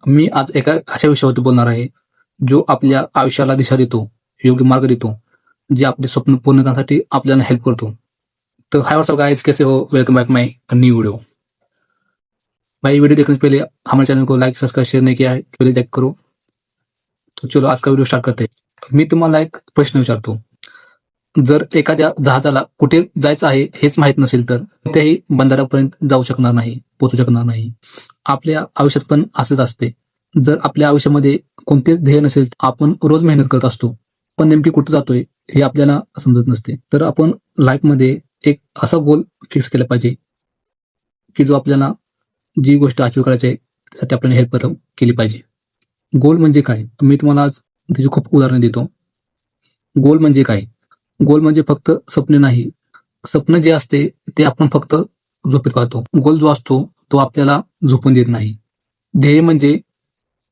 मी आज एका अशा विषयावरती बोलणार आहे, जो आपल्या आयुष्याला दिशा देतो, योग्य मार्ग देतो, जे आपले स्वप्न पूर्ण करण्यासाठी आपल्याला हेल्प करतो. तो हाय व्हाट्सअप गाइस, कैसे हो? वेलकम बैक माय न्यू वीडियो. भाई वीडियो देखने से पहले हमारे चैनल को लाइक सब्सक्राइब शेयर नहीं किया है, पहले चेक करो. तो चलो आज का व्हिडिओ स्टार्ट करते हैं. मी तुम्हाला एक प्रश्न विचारतो. जर एखाद्या जहाजाला कुठे जायचं आहे हेच माहीत नसेल तर कोणत्याही बंदरापर्यंत जाऊ शकणार नाही, पोहोचू शकणार नाही. आपल्या आयुष्यात पण असंच असते. जर आपल्या आयुष्यामध्ये कोणतेच ध्येय नसेल, आपण रोज मेहनत करत असतो, पण नेमकी कुठे जातोय हे आपल्याला समजत नसते. तर आपण लाईफमध्ये एक असा गोल फिक्स केला पाहिजे की जो आपल्याला जी गोष्ट अचीव करायची आहे त्यासाठी आपल्याला हेल्प केली पाहिजे. गोल म्हणजे काय? मी तुम्हाला आज त्याची खूप उदाहरणं देतो. गोल म्हणजे काय? गोल म्हणजे फक्त स्वप्न नाही. स्वप्न जे असते ते आपण फक्त झोपेत पाहतो. गोल जो असतो तो आपल्याला झोपून देत नाही. ध्येय म्हणजे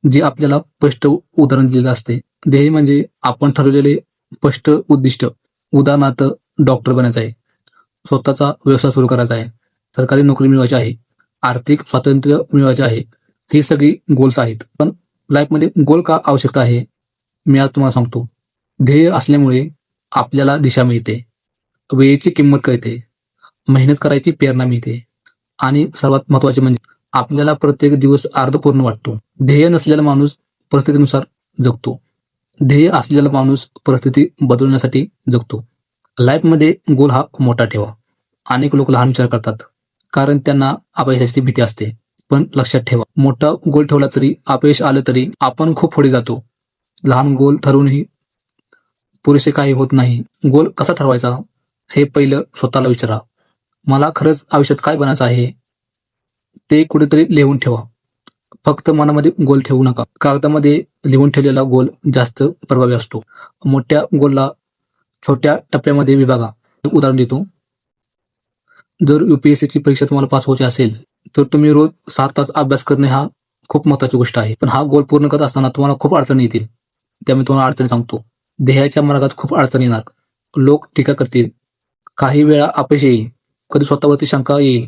जे आपल्याला स्पष्ट उदाहरण दिलेलं असते. ध्येय म्हणजे आपण ठरवलेले स्पष्ट उद्दिष्ट. उदाहरणार्थ डॉक्टर बनायचं आहे, स्वतःचा व्यवसाय सुरू करायचा आहे, सरकारी नोकरी मिळवायची आहे, आर्थिक स्वातंत्र्य मिळवायचे आहे. ही सगळी गोल्स आहेत. पण लाईफमध्ये गोल का आवश्यकता आहे? मी आज तुम्हाला सांगतो. ध्येय असल्यामुळे आपल्याला दिशा मिळते, वेळेची किंमत कळते, मेहनत करायची प्रेरणा मिळते आणि सर्वात महत्त्वाचे म्हणजे आपल्याला प्रत्येक दिवस अर्थपूर्ण वाटतो. ध्येय नसलेला माणूस परिस्थितीनुसार जगतो. ध्येय असलेला माणूस परिस्थिती बदलण्यासाठी जगतो. लाईफमध्ये गोल हा मोठा ठेवा. अनेक लोक लहान विचार करतात कारण त्यांना अपयशाची भीती असते. पण लक्षात ठेवा, मोठा गोल ठेवला तरी अपयश आलं तरी आपण खूप पुढे जातो. लहान गोल ठरवूनही पुरेसे काही होत नाही. गोल कसा ठरवायचा हे पहिलं स्वतःला विचारा. मला खरंच आयुष्यात काय बनायचं आहे ते कुठेतरी लिहून ठेवा. फक्त मनामध्ये गोल ठेवू नका. कागदामध्ये लिहून ठेवलेला गोल जास्त प्रभावी असतो. मोठ्या गोलला छोट्या टप्प्यामध्ये विभागा. एक उदाहरण देतो. जर UPSCची परीक्षा तुम्हाला पास व्हायची असेल तर तुम्ही रोज 7 तास अभ्यास करणे हा खूप महत्त्वाची गोष्ट आहे. पण हा गोल पूर्ण करत असताना तुम्हाला खूप अडचणी येतील. त्यामुळे तुम्हाला अडचणी सांगतो. ध्येयाच्या मार्गात खूप अडचणी येणार. लोक टीका करतील, काही वेळा अपयश येईल, कधी स्वतःवरती शंका येईल.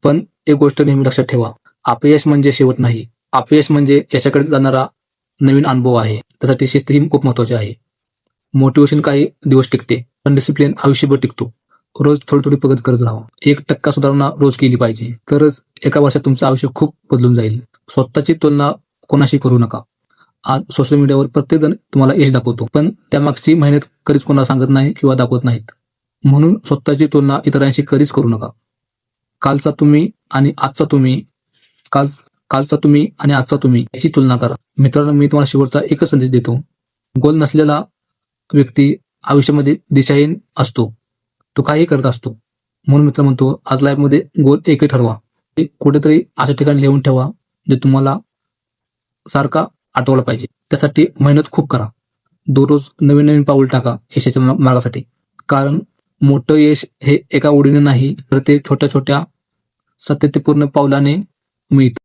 पण एक गोष्ट नेहमी लक्षात ठेवा, अपयश म्हणजे शेवट नाही. अपयश म्हणजे याच्याकडे जाणारा नवीन अनुभव आहे. त्यासाठी शिस्त ही खूप महत्त्वाची आहे. मोटिवेशन काही दिवस टिकते, पण डिसिप्लिन आयुष्यभर टिकतो. रोज थोडी थोडी प्रगती करत राहा. 1% सुधारणा रोज केली पाहिजे, तरच एका वर्षात तुमचं आयुष्य खूप बदलून जाईल. स्वतःची तुलना कोणाशी करू नका. आज सोशल मीडियावर प्रत्येकजण तुम्हाला यश दाखवतो, पण त्यामागची मेहनत कधीच कोणाला सांगत नाही किंवा दाखवत नाहीत. म्हणून स्वतःची तुलना इतरांशी कधीच करू नका. कालचा तुम्ही आणि आजचा तुम्ही याची तुलना करा. मित्रांनो, मी तुम्हाला शेवटचा एकच संदेश देतो. गोल नसलेला व्यक्ती आयुष्यामध्ये दिशाहीन असतो. तो काही करत असतो. म्हणून मित्र म्हणतो, आज लाईफमध्ये गोल एकही ठरवा. ते कुठेतरी अशा ठिकाणी लिहून ठेवा जे तुम्हाला सारखा आठवला पाहिजे. त्यासाठी मेहनत खूप करा. दररोज नवीन नवीन पाऊल टाका यशाच्या मार्गासाठी. कारण मोठं यश हे एका ओळीने नाही, तर ते छोट्या छोट्या सातत्यपूर्ण पावलाने मिळतं.